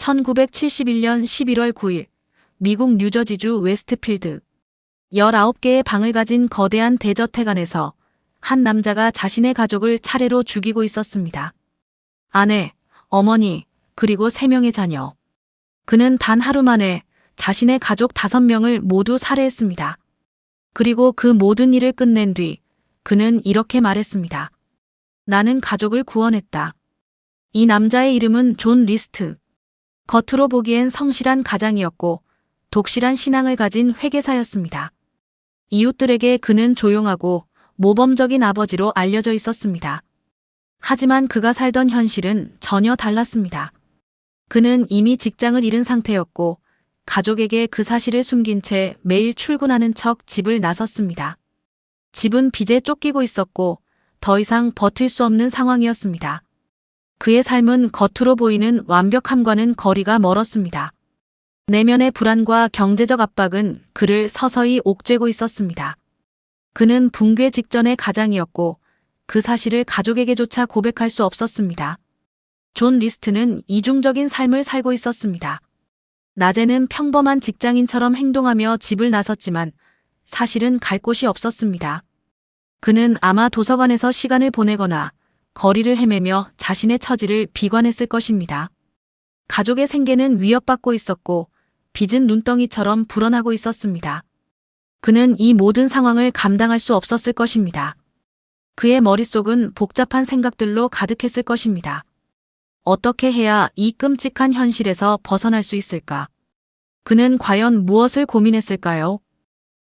1971년 11월 9일 미국 뉴저지주 웨스트필드 19개의 방을 가진 거대한 대저택 안에서 한 남자가 자신의 가족을 차례로 죽이고 있었습니다. 아내, 어머니, 그리고 3명의 자녀. 그는 단 하루 만에 자신의 가족 5명을 모두 살해했습니다. 그리고 그 모든 일을 끝낸 뒤 그는 이렇게 말했습니다. 나는 가족을 구원했다. 이 남자의 이름은 존 리스트. 겉으로 보기엔 성실한 가장이었고 독실한 신앙을 가진 회계사였습니다. 이웃들에게 그는 조용하고 모범적인 아버지로 알려져 있었습니다. 하지만 그가 살던 현실은 전혀 달랐습니다. 그는 이미 직장을 잃은 상태였고 가족에게 그 사실을 숨긴 채 매일 출근하는 척 집을 나섰습니다. 집은 빚에 쫓기고 있었고 더 이상 버틸 수 없는 상황이었습니다. 그의 삶은 겉으로 보이는 완벽함과는 거리가 멀었습니다. 내면의 불안과 경제적 압박은 그를 서서히 옥죄고 있었습니다. 그는 붕괴 직전의 가장이었고 그 사실을 가족에게조차 고백할 수 없었습니다. 존 리스트는 이중적인 삶을 살고 있었습니다. 낮에는 평범한 직장인처럼 행동하며 집을 나섰지만 사실은 갈 곳이 없었습니다. 그는 아마 도서관에서 시간을 보내거나 거리를 헤매며 자신의 처지를 비관했을 것입니다. 가족의 생계는 위협받고 있었고 빚은 눈덩이처럼 불어나고 있었습니다. 그는 이 모든 상황을 감당할 수 없었을 것입니다. 그의 머릿속은 복잡한 생각들로 가득했을 것입니다. 어떻게 해야 이 끔찍한 현실에서 벗어날 수 있을까? 그는 과연 무엇을 고민했을까요?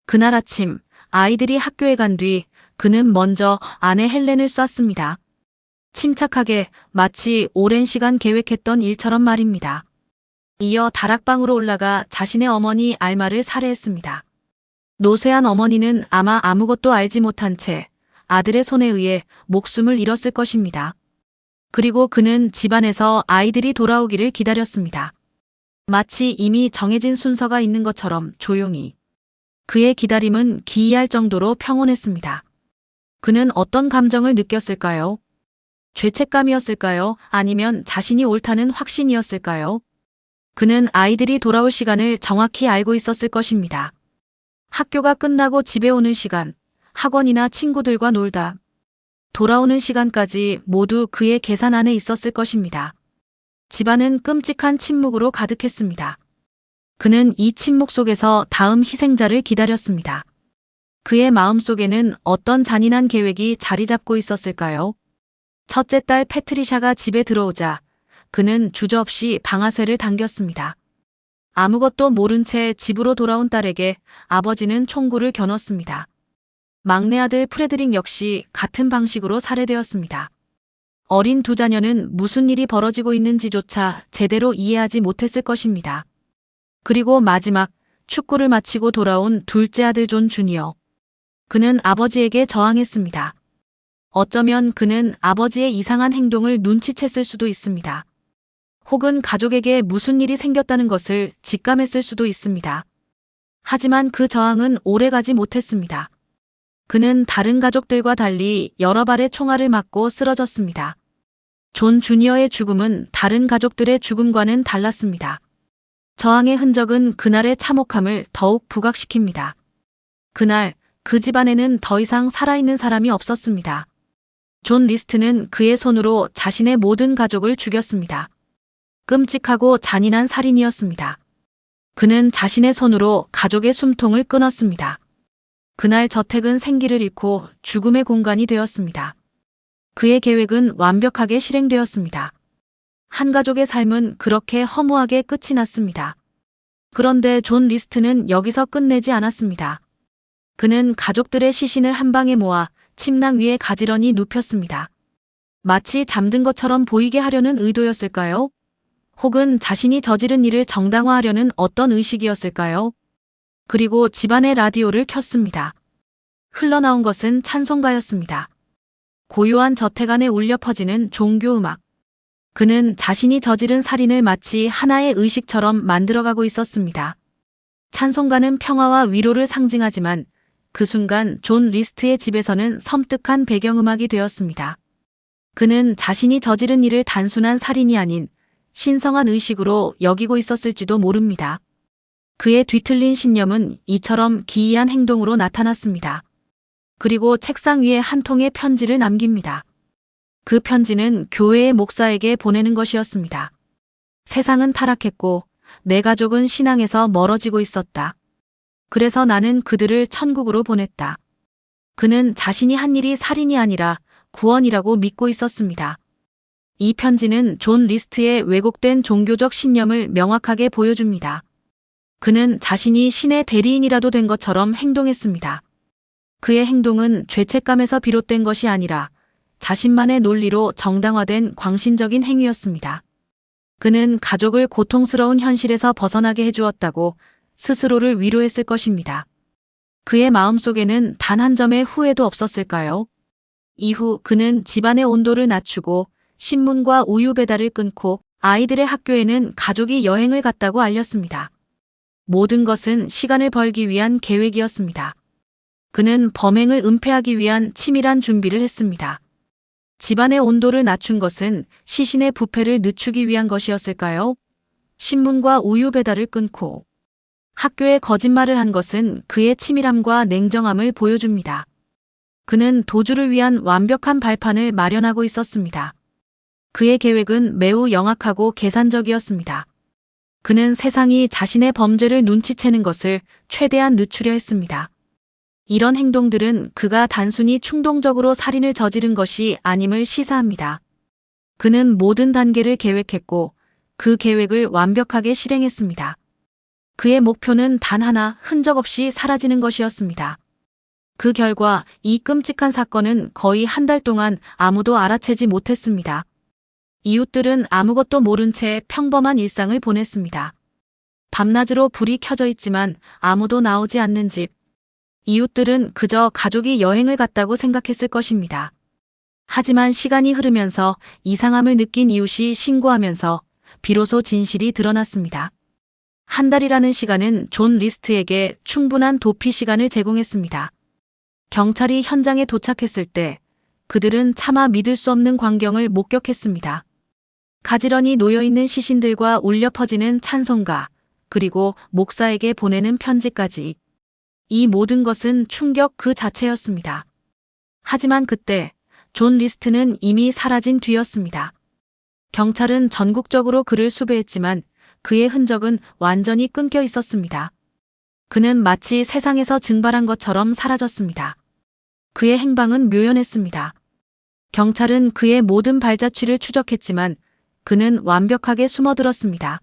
그날 아침 아이들이 학교에 간 뒤 그는 먼저 아내 헬렌을 쐈습니다. 침착하게 마치 오랜 시간 계획했던 일처럼 말입니다. 이어 다락방으로 올라가 자신의 어머니 알마를 살해했습니다. 노쇠한 어머니는 아마 아무것도 알지 못한 채 아들의 손에 의해 목숨을 잃었을 것입니다. 그리고 그는 집안에서 아이들이 돌아오기를 기다렸습니다. 마치 이미 정해진 순서가 있는 것처럼 조용히. 그의 기다림은 기이할 정도로 평온했습니다. 그는 어떤 감정을 느꼈을까요? 죄책감이었을까요? 아니면 자신이 옳다는 확신이었을까요? 그는 아이들이 돌아올 시간을 정확히 알고 있었을 것입니다. 학교가 끝나고 집에 오는 시간, 학원이나 친구들과 놀다 돌아오는 시간까지 모두 그의 계산 안에 있었을 것입니다. 집안은 끔찍한 침묵으로 가득했습니다. 그는 이 침묵 속에서 다음 희생자를 기다렸습니다. 그의 마음속에는 어떤 잔인한 계획이 자리 잡고 있었을까요? 첫째 딸 패트리샤가 집에 들어오자 그는 주저없이 방아쇠를 당겼습니다. 아무것도 모른 채 집으로 돌아온 딸에게 아버지는 총구를 겨눴습니다. 막내 아들 프레드릭 역시 같은 방식으로 살해되었습니다. 어린 두 자녀는 무슨 일이 벌어지고 있는지조차 제대로 이해하지 못했을 것입니다. 그리고 마지막 축구를 마치고 돌아온 둘째 아들 존 주니어. 그는 아버지에게 저항했습니다. 어쩌면 그는 아버지의 이상한 행동을 눈치챘을 수도 있습니다. 혹은 가족에게 무슨 일이 생겼다는 것을 직감했을 수도 있습니다. 하지만 그 저항은 오래가지 못했습니다. 그는 다른 가족들과 달리 여러 발의 총알을 맞고 쓰러졌습니다. 존 주니어의 죽음은 다른 가족들의 죽음과는 달랐습니다. 저항의 흔적은 그날의 참혹함을 더욱 부각시킵니다. 그날 그 집안에는 더 이상 살아있는 사람이 없었습니다. 존 리스트는 그의 손으로 자신의 모든 가족을 죽였습니다. 끔찍하고 잔인한 살인이었습니다. 그는 자신의 손으로 가족의 숨통을 끊었습니다. 그날 저택은 생기를 잃고 죽음의 공간이 되었습니다. 그의 계획은 완벽하게 실행되었습니다. 한 가족의 삶은 그렇게 허무하게 끝이 났습니다. 그런데 존 리스트는 여기서 끝내지 않았습니다. 그는 가족들의 시신을 한 방에 모아 침낭 위에 가지런히 눕혔습니다. 마치 잠든 것처럼 보이게 하려는 의도였을까요? 혹은 자신이 저지른 일을 정당화하려는 어떤 의식이었을까요? 그리고 집안의 라디오를 켰습니다. 흘러나온 것은 찬송가였습니다. 고요한 저택 안에 울려 퍼지는 종교음악. 그는 자신이 저지른 살인을 마치 하나의 의식처럼 만들어가고 있었습니다. 찬송가는 평화와 위로를 상징하지만 그 순간 존 리스트의 집에서는 섬뜩한 배경음악이 되었습니다. 그는 자신이 저지른 일을 단순한 살인이 아닌 신성한 의식으로 여기고 있었을지도 모릅니다. 그의 뒤틀린 신념은 이처럼 기이한 행동으로 나타났습니다. 그리고 책상 위에 한 통의 편지를 남깁니다. 그 편지는 교회의 목사에게 보내는 것이었습니다. 세상은 타락했고 내 가족은 신앙에서 멀어지고 있었다. 그래서 나는 그들을 천국으로 보냈다. 그는 자신이 한 일이 살인이 아니라 구원이라고 믿고 있었습니다. 이 편지는 존 리스트의 왜곡된 종교적 신념을 명확하게 보여줍니다. 그는 자신이 신의 대리인이라도 된 것처럼 행동했습니다. 그의 행동은 죄책감에서 비롯된 것이 아니라 자신만의 논리로 정당화된 광신적인 행위였습니다. 그는 가족을 고통스러운 현실에서 벗어나게 해주었다고 스스로를 위로했을 것입니다. 그의 마음속에는 단 한 점의 후회도 없었을까요? 이후 그는 집안의 온도를 낮추고 신문과 우유 배달을 끊고 아이들의 학교에는 가족이 여행을 갔다고 알렸습니다. 모든 것은 시간을 벌기 위한 계획이었습니다. 그는 범행을 은폐하기 위한 치밀한 준비를 했습니다. 집안의 온도를 낮춘 것은 시신의 부패를 늦추기 위한 것이었을까요? 신문과 우유 배달을 끊고 학교에 거짓말을 한 것은 그의 치밀함과 냉정함을 보여줍니다. 그는 도주를 위한 완벽한 발판을 마련하고 있었습니다. 그의 계획은 매우 영악하고 계산적이었습니다. 그는 세상이 자신의 범죄를 눈치채는 것을 최대한 늦추려 했습니다. 이런 행동들은 그가 단순히 충동적으로 살인을 저지른 것이 아님을 시사합니다. 그는 모든 단계를 계획했고 그 계획을 완벽하게 실행했습니다. 그의 목표는 단 하나, 흔적 없이 사라지는 것이었습니다. 그 결과 이 끔찍한 사건은 거의 한 달 동안 아무도 알아채지 못했습니다. 이웃들은 아무것도 모른 채 평범한 일상을 보냈습니다. 밤낮으로 불이 켜져 있지만 아무도 나오지 않는 집. 이웃들은 그저 가족이 여행을 갔다고 생각했을 것입니다. 하지만 시간이 흐르면서 이상함을 느낀 이웃이 신고하면서 비로소 진실이 드러났습니다. 한 달이라는 시간은 존 리스트에게 충분한 도피 시간을 제공했습니다. 경찰이 현장에 도착했을 때 그들은 차마 믿을 수 없는 광경을 목격했습니다. 가지런히 놓여있는 시신들과 울려 퍼지는 찬송가, 그리고 목사에게 보내는 편지까지. 이 모든 것은 충격 그 자체였습니다. 하지만 그때 존 리스트는 이미 사라진 뒤였습니다. 경찰은 전국적으로 그를 수배했지만 그의 흔적은 완전히 끊겨 있었습니다. 그는 마치 세상에서 증발한 것처럼 사라졌습니다. 그의 행방은 묘연했습니다. 경찰은 그의 모든 발자취를 추적했지만 그는 완벽하게 숨어들었습니다.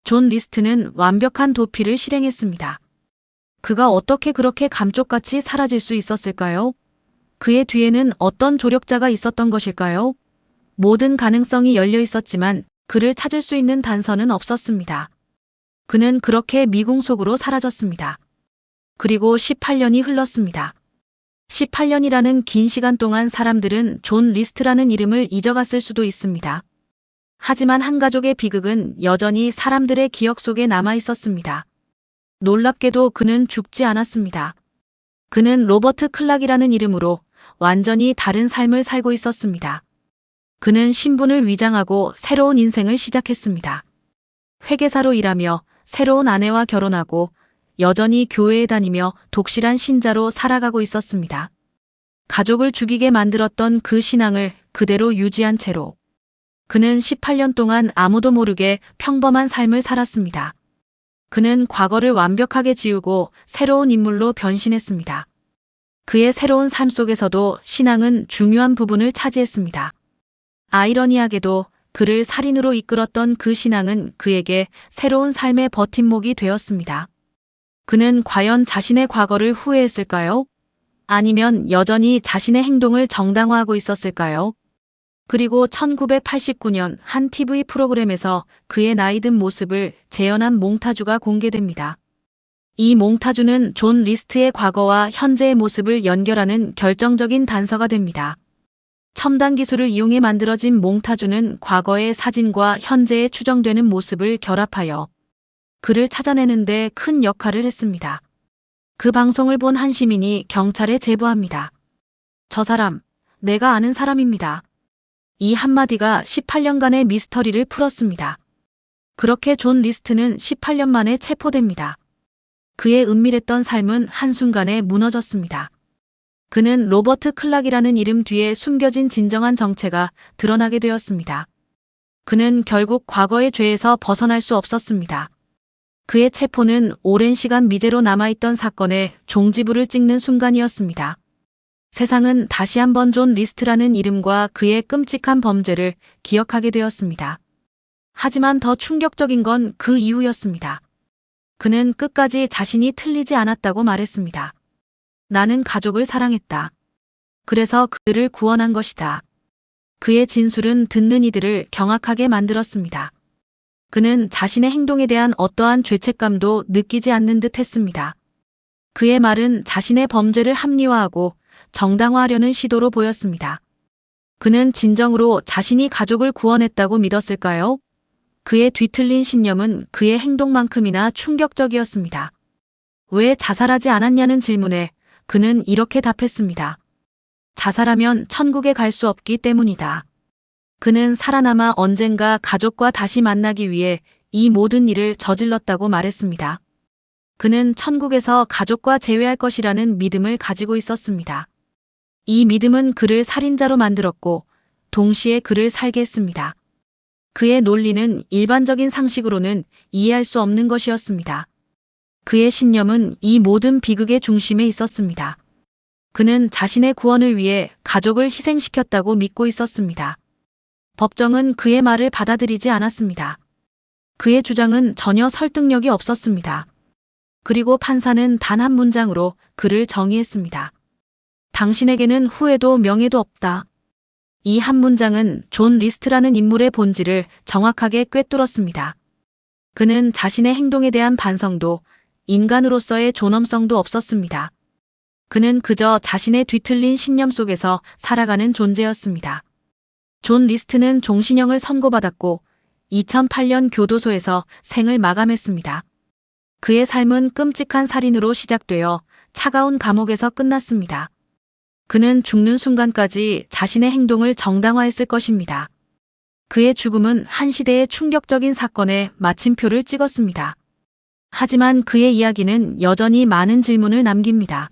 존 리스트는 완벽한 도피를 실행했습니다. 그가 어떻게 그렇게 감쪽같이 사라질 수 있었을까요? 그의 뒤에는 어떤 조력자가 있었던 것일까요? 모든 가능성이 열려 있었지만 그를 찾을 수 있는 단서는 없었습니다. 그는 그렇게 미궁 속으로 사라졌습니다. 그리고 18년이 흘렀습니다. 18년이라는 긴 시간 동안 사람들은 존 리스트라는 이름을 잊어갔을 수도 있습니다. 하지만 한 가족의 비극은 여전히 사람들의 기억 속에 남아 있었습니다. 놀랍게도 그는 죽지 않았습니다. 그는 로버트 클락이라는 이름으로 완전히 다른 삶을 살고 있었습니다. 그는 신분을 위장하고 새로운 인생을 시작했습니다. 회계사로 일하며 새로운 아내와 결혼하고 여전히 교회에 다니며 독실한 신자로 살아가고 있었습니다. 가족을 죽이게 만들었던 그 신앙을 그대로 유지한 채로 그는 18년 동안 아무도 모르게 평범한 삶을 살았습니다. 그는 과거를 완벽하게 지우고 새로운 인물로 변신했습니다. 그의 새로운 삶 속에서도 신앙은 중요한 부분을 차지했습니다. 아이러니하게도 그를 살인으로 이끌었던 그 신앙은 그에게 새로운 삶의 버팀목이 되었습니다. 그는 과연 자신의 과거를 후회했을까요? 아니면 여전히 자신의 행동을 정당화하고 있었을까요? 그리고 1989년 한 TV 프로그램에서 그의 나이든 모습을 재현한 몽타주가 공개됩니다. 이 몽타주는 존 리스트의 과거와 현재의 모습을 연결하는 결정적인 단서가 됩니다. 첨단 기술을 이용해 만들어진 몽타주는 과거의 사진과 현재에 추정되는 모습을 결합하여 그를 찾아내는 데 큰 역할을 했습니다. 그 방송을 본 한 시민이 경찰에 제보합니다. 저 사람, 내가 아는 사람입니다. 이 한마디가 18년간의 미스터리를 풀었습니다. 그렇게 존 리스트는 18년 만에 체포됩니다. 그의 은밀했던 삶은 한순간에 무너졌습니다. 그는 로버트 클락이라는 이름 뒤에 숨겨진 진정한 정체가 드러나게 되었습니다. 그는 결국 과거의 죄에서 벗어날 수 없었습니다. 그의 체포는 오랜 시간 미제로 남아있던 사건의 종지부를 찍는 순간이었습니다. 세상은 다시 한번 존 리스트라는 이름과 그의 끔찍한 범죄를 기억하게 되었습니다. 하지만 더 충격적인 건 그 이유였습니다. 그는 끝까지 자신이 틀리지 않았다고 말했습니다. 나는 가족을 사랑했다. 그래서 그들을 구원한 것이다. 그의 진술은 듣는 이들을 경악하게 만들었습니다. 그는 자신의 행동에 대한 어떠한 죄책감도 느끼지 않는 듯 했습니다. 그의 말은 자신의 범죄를 합리화하고 정당화하려는 시도로 보였습니다. 그는 진정으로 자신이 가족을 구원했다고 믿었을까요? 그의 뒤틀린 신념은 그의 행동만큼이나 충격적이었습니다. 왜 자살하지 않았냐는 질문에 그는 이렇게 답했습니다. 자살하면 천국에 갈 수 없기 때문이다. 그는 살아남아 언젠가 가족과 다시 만나기 위해 이 모든 일을 저질렀다고 말했습니다. 그는 천국에서 가족과 재회할 것이라는 믿음을 가지고 있었습니다. 이 믿음은 그를 살인자로 만들었고 동시에 그를 살게 했습니다. 그의 논리는 일반적인 상식으로는 이해할 수 없는 것이었습니다. 그의 신념은 이 모든 비극의 중심에 있었습니다. 그는 자신의 구원을 위해 가족을 희생시켰다고 믿고 있었습니다. 법정은 그의 말을 받아들이지 않았습니다. 그의 주장은 전혀 설득력이 없었습니다. 그리고 판사는 단 한 문장으로 그를 정의했습니다. 당신에게는 후회도 명예도 없다. 이 한 문장은 존 리스트라는 인물의 본질을 정확하게 꿰뚫었습니다. 그는 자신의 행동에 대한 반성도 인간으로서의 존엄성도 없었습니다. 그는 그저 자신의 뒤틀린 신념 속에서 살아가는 존재였습니다. 존 리스트는 종신형을 선고받았고 2008년 교도소에서 생을 마감했습니다. 그의 삶은 끔찍한 살인으로 시작되어 차가운 감옥에서 끝났습니다. 그는 죽는 순간까지 자신의 행동을 정당화했을 것입니다. 그의 죽음은 한 시대의 충격적인 사건에 마침표를 찍었습니다. 하지만 그의 이야기는 여전히 많은 질문을 남깁니다.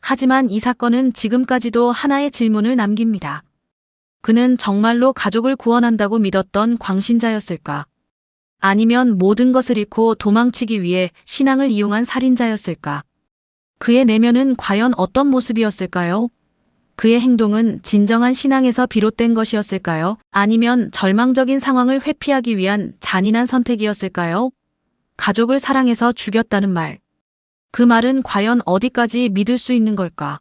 하지만 이 사건은 지금까지도 하나의 질문을 남깁니다. 그는 정말로 가족을 구원한다고 믿었던 광신자였을까? 아니면 모든 것을 잃고 도망치기 위해 신앙을 이용한 살인자였을까? 그의 내면은 과연 어떤 모습이었을까요? 그의 행동은 진정한 신앙에서 비롯된 것이었을까요? 아니면 절망적인 상황을 회피하기 위한 잔인한 선택이었을까요? 가족을 사랑해서 죽였다는 말. 그 말은 과연 어디까지 믿을 수 있는 걸까?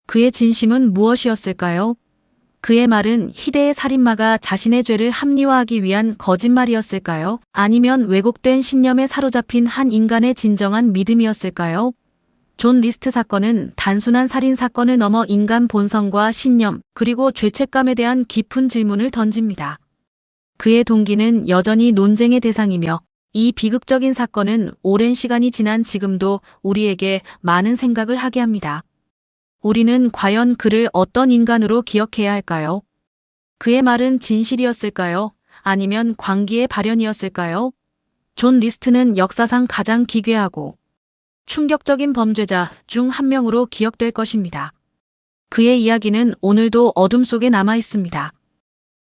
그의 진심은 무엇이었을까요? 그의 말은 희대의 살인마가 자신의 죄를 합리화하기 위한 거짓말이었을까요? 아니면 왜곡된 신념에 사로잡힌 한 인간의 진정한 믿음이었을까요? 존 리스트 사건은 단순한 살인 사건을 넘어 인간 본성과 신념, 그리고 죄책감에 대한 깊은 질문을 던집니다. 그의 동기는 여전히 논쟁의 대상이며 이 비극적인 사건은 오랜 시간이 지난 지금도 우리에게 많은 생각을 하게 합니다. 우리는 과연 그를 어떤 인간으로 기억해야 할까요? 그의 말은 진실이었을까요? 아니면 광기의 발현이었을까요? 존 리스트는 역사상 가장 기괴하고 충격적인 범죄자 중 한 명으로 기억될 것입니다. 그의 이야기는 오늘도 어둠 속에 남아 있습니다.